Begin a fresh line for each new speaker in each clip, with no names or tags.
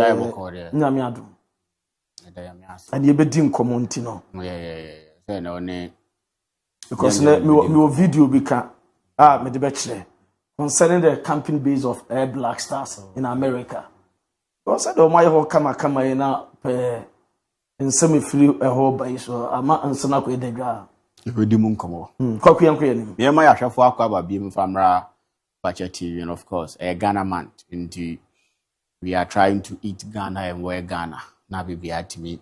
Nyame adom. And you be dim community no.
Yeah. No ne.
Because me video be can me the bachelor concerning the camping base of Air Black Stars in America. Because I don't my whole kama na in semi free a whole by so ama ansana ko edega.
We di mun komo.
Kwaku yanko
me ma ya hwefo akwa ba bi mfamra Fakye TV, and of course a Ghana man into we are trying to eat Ghana and wear Ghana. Na be at me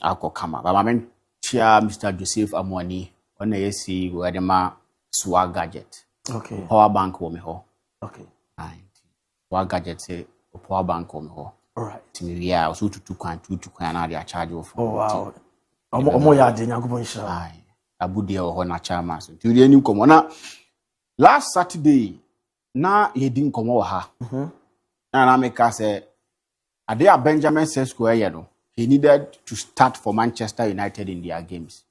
akọ kama. But my man chia Mr. Joseph Amwani on the AC where the ma swag gadget.
Okay.
Power bank wo me ho.
Okay.
Right. Swag gadget say power bank wo me ho.
All right.
To me we are so two kwan na dey charge you for.
Oh wow. Omo ya de nyago bon sha.
Ai. Abu de ho na chama so. Ti dey nim komo na last Saturday na ye din komo wa ha. Na make say ade a Benjamin Sesko no. He needed to start for Manchester United in their games.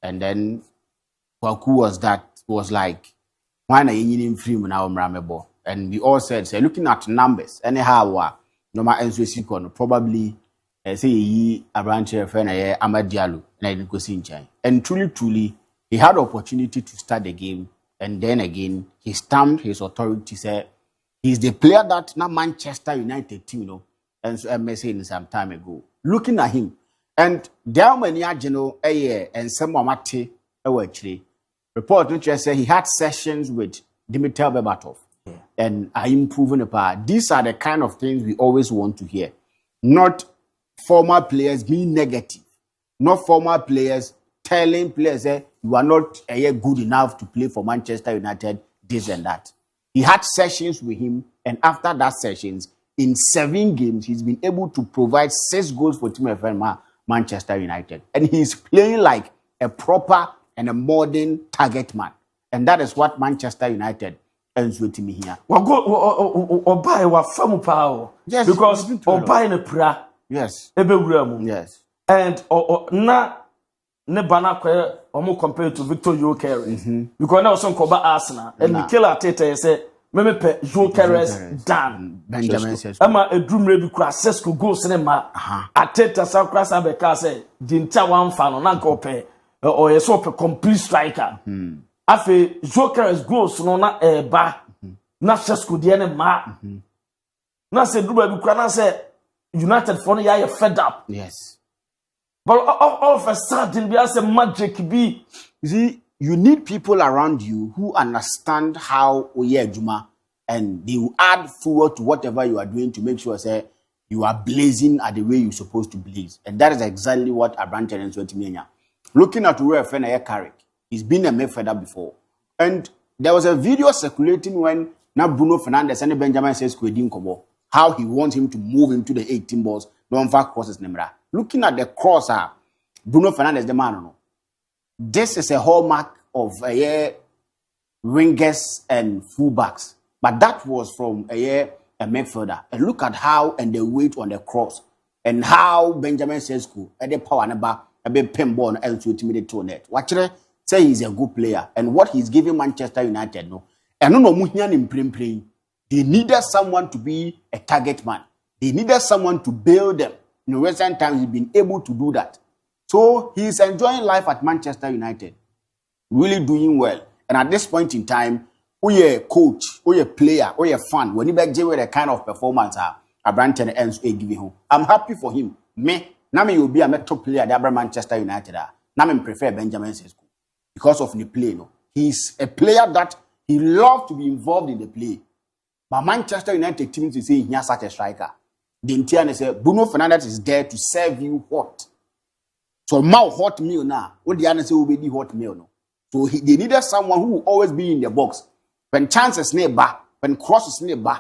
And then Kwaku was like, why not you free now Mramebo? And we all said, say, looking at numbers, anyhow, no matter Enzo probably say he a branch of Amad Diallo, and I didn't go see in. And truly, he had the opportunity to start the game. And then again, he stamped his authority, said, he's the player that now Manchester United team, you know. And so I'm saying some time ago, looking at him, and there many general and some Mamati actually report which say he had sessions with Dimitar Berbatov and are improving the power. These are the kind of things we always want to hear, not former players being negative, not former players telling players you are not good enough to play for Manchester United, this and that. He had sessions with him, and after that sessions, in 7 games, he's been able to provide 6 goals for Team FM Manchester United. And he's playing like a proper and a modern target man. And that is what Manchester United ends with me here.
Yes. Because Obai ne pra.
Yes.
Yes. And na ne bana kwe omo compared to Victor Carrick. Because now some koba Arsenal and Mikel Arteta say me pe Carrick dan
Benjamin says
ama edumre bi kura Sesko goals ne ma Arteta sa kura sa be ka say dinta wan fa no na nka ope o ye so complete striker afi Carrick goals no na ba na Sesko de ne ma na se duba bi kura na say United for no ya fed up.
Yes.
But all of a sudden, we have some magic be.
You see, you need people around you who understand how Juma, and they will add forward to whatever you are doing to make sure say you are blazing at the way you're supposed to blaze. And that is exactly what Abrante and Swetimania. Looking at where Carrick, he's been a midfielder before. And there was a video circulating when now Bruno Fernandes and Benjamin Sesko didn't come up, how he wants him to move into the 18 balls, don't far crosses Nemra. Looking at the crosser, Bruno Fernandes, the man, no. This is a hallmark of wingers and fullbacks. But that was from a midfielder. And look at how and the weight on the cross. And how Benjamin Sesko, at the power number, a bit pinball and to intimidate to net. Watch it, say he's a good player. And what he's giving Manchester United, no. And no Muhian in playing. They needed someone to be a target man. They needed someone to build them. In recent times, he's been able to do that. So he's enjoying life at Manchester United. Really doing well. And at this point in time, we a coach, we a player, we a fan. When you back with the kind of performance Brandon ends giving him, I'm happy for him. Me, now me will be a top player at Manchester United. Now me prefer Benjamin Sesko because of the play. No, he's a player that he loves to be involved in the play. But Manchester United team to say he has such a striker. The entire say Bruno Fernandes is there to serve you hot. So now hot meal now. What the other say will be the hot meal no. So they needed someone who will always be in the box. When chances nearby, when crosses nearby,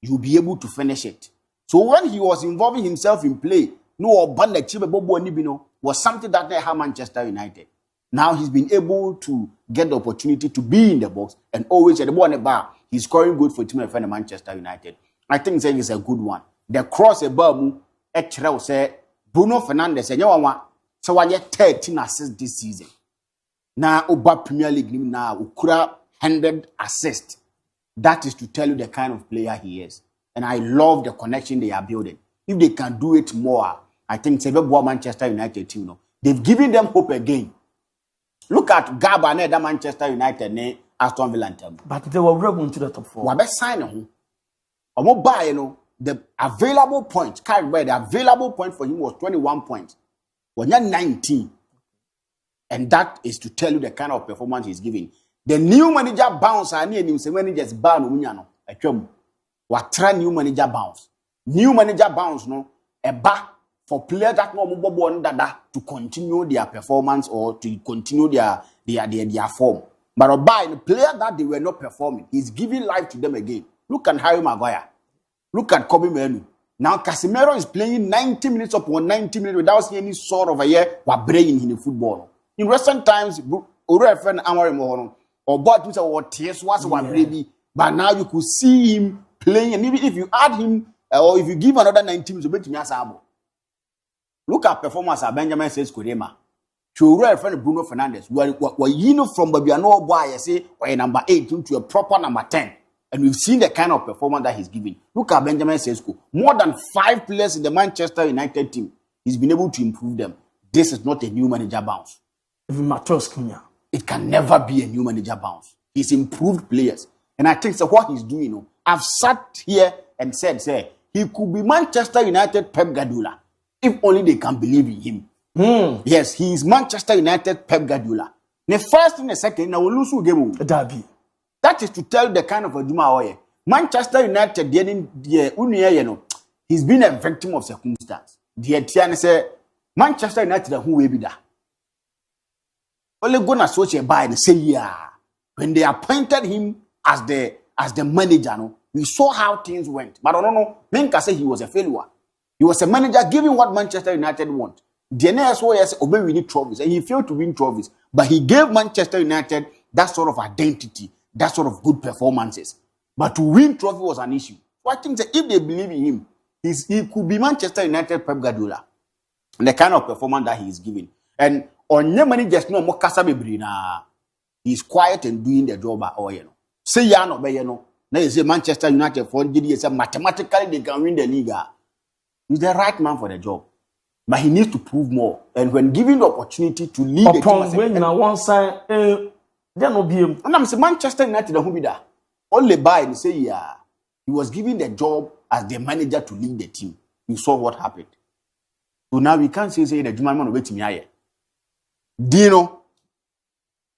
you'll be able to finish it. So when he was involving himself in play, no band like Chiba Bobo Nibino was something that they have Manchester United. Now he's been able to get the opportunity to be in the box and always at the ball bar. He's scoring good for team of Manchester United. I think saying is a good one. The cross above Echra say Bruno Fernandes and Yawa so one 13 assists this season. Now Oba Premier League now Ukura 100 assists. That is to tell you the kind of player he is. And I love the connection they are building. if they can do it more, I think Manchester United team, no, they've given them hope again. Look at Gabba, that Manchester United, ne Aston Villa.
But they were able to the top 4.
What best sign him? Or buy, you know, the available point, Carrick, the available point for him was 21 points. Well, not 19. And that is to tell you the kind of performance he's giving. The new manager bounce, I need him say managers ban Umunyano. What try new manager bounce? New manager bounce, no, a back for players that no more to continue their performance or to continue their form. But by the player that they were not performing, he's giving life to them again. Look at Harry Maguire. Look at Kobe Menu. Now Casemiro is playing 90 minutes upon 90 minutes without seeing any sort of a year while brain in the football. In recent times, Ore friend Amorim or but what tears was one baby, but now you could see him playing, and even if you add him or if you give another 90 minutes, you bet me. Look at performance of Benjamin Sesko. To friend Bruno Fernandes, where you know from Babiano boy, I say, or number 8 to a proper number 10. And we've seen the kind of performance that he's giving. Look at Benjamin Sesko. More than 5 players in the Manchester United team. He's been able to improve them. This is not a new manager bounce.
Even Matos Kunya.
It can never be a new manager bounce. He's improved players. And I think so what he's doing, you know, I've sat here and said, say, he could be Manchester United Pep Guardiola. If only they can believe in him. Yes, he is Manchester United Pep Guardiola. The first and the second, now we'll lose game.
DIABY.
That is to tell the kind of a Juma Oye. Manchester United, he's been a victim of circumstance. The Tiana say Manchester United who will be there. Only gonna associate by the say yeah. When they appointed him as the manager, no, we saw how things went. But I don't know. Menka said he was a failure. He was a manager giving what Manchester United want. The NSO obey we need trophies, and he failed to win trophies. But he gave Manchester United that sort of identity, that sort of good performances. But to win trophy was an issue. So I think that if they believe in him, he could be Manchester United Pep Guardiola. And the kind of performance that he is giving. And on your money just no more Casabebrina. He's quiet and doing the job or you know. Say ya no be you know. Now you say Manchester United for GD say mathematically they can win the league. He's the right man for the job. But he needs to prove more. And when given the opportunity to lead the team,
when you one side, there no be him.
And I'm saying Manchester United who be there. Only by and say, yeah, he was given the job as the manager to lead the team. You saw what happened. So now we can't say the German man wait me. Dino,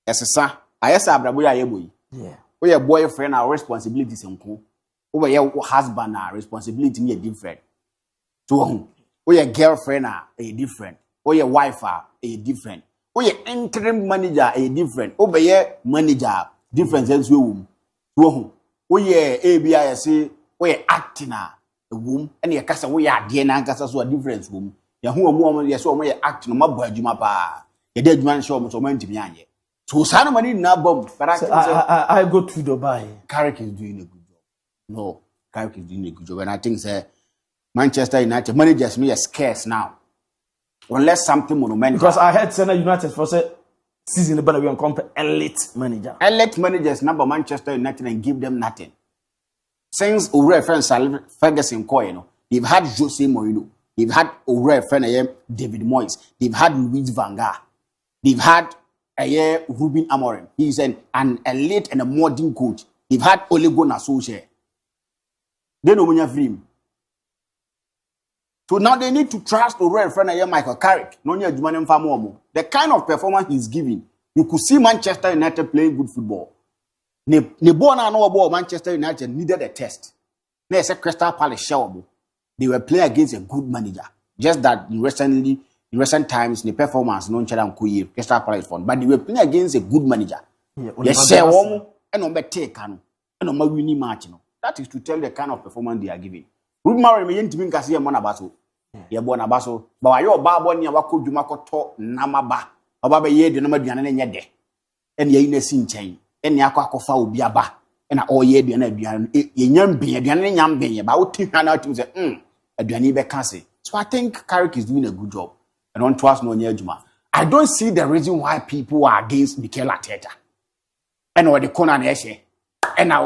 as a son, I asked Abraboy. Yeah. We are boyfriend, our responsibilities and co. Over your husband, our responsibility is different. So or your girlfriend are a different, or your wife are a different, or your interim manager a different, over your manager different as you womb. Or your ABI say, or your acting a womb, and your casa we are dear and casa so a difference womb. Your woman, yes, or your acting, my boy, Jumapa, your dead man show me so many to me. So Sanamani na bomb, but
I go to Dubai.
Carrick is doing a good job. No, Carrick is doing a good job, and I think Manchester United managers me are scarce now, unless something monumental.
Because I heard Senna United for say season but we compare elite manager.
Elite managers number Manchester United and give them nothing. Since Ore friend Ferguson Koy, you know, they've had Jose Mourinho, they've had Ore friend David Moyes, they've had Luis Van Gaal, they've had Ruben Amorim. He's an elite and a modern coach. They've had Ole Gunnar Solskjaer. They know when you have him. So now they need to trust the real friend Michael Carrick. The kind of performance he's giving, you could see Manchester United playing good football. Manchester United needed a test. They said Crystal Palace they were playing against a good manager. Just that in recent times, the performance no Crystal Palace fun, but they were playing against a good manager. Yes, and on take and on winning match. That is to tell the kind of performance they are giving. Ruben Amorim yen timi nkase ye mona baso ye bo na baso ba wa ye oba bo ne wako dwuma koto namaba oba be ye de na maduane ne nye de ene ye na si nchen ene akwa obi aba ena o ye de na aduane ye nyambe aduane ne nyambe ye ba wo ti hwa na atu say aduane be kase. So I think Carrick is doing a good job and on trust no nya adwuma. I don't see the reason why people are against Mikel Arteta. And what the corner na ehye and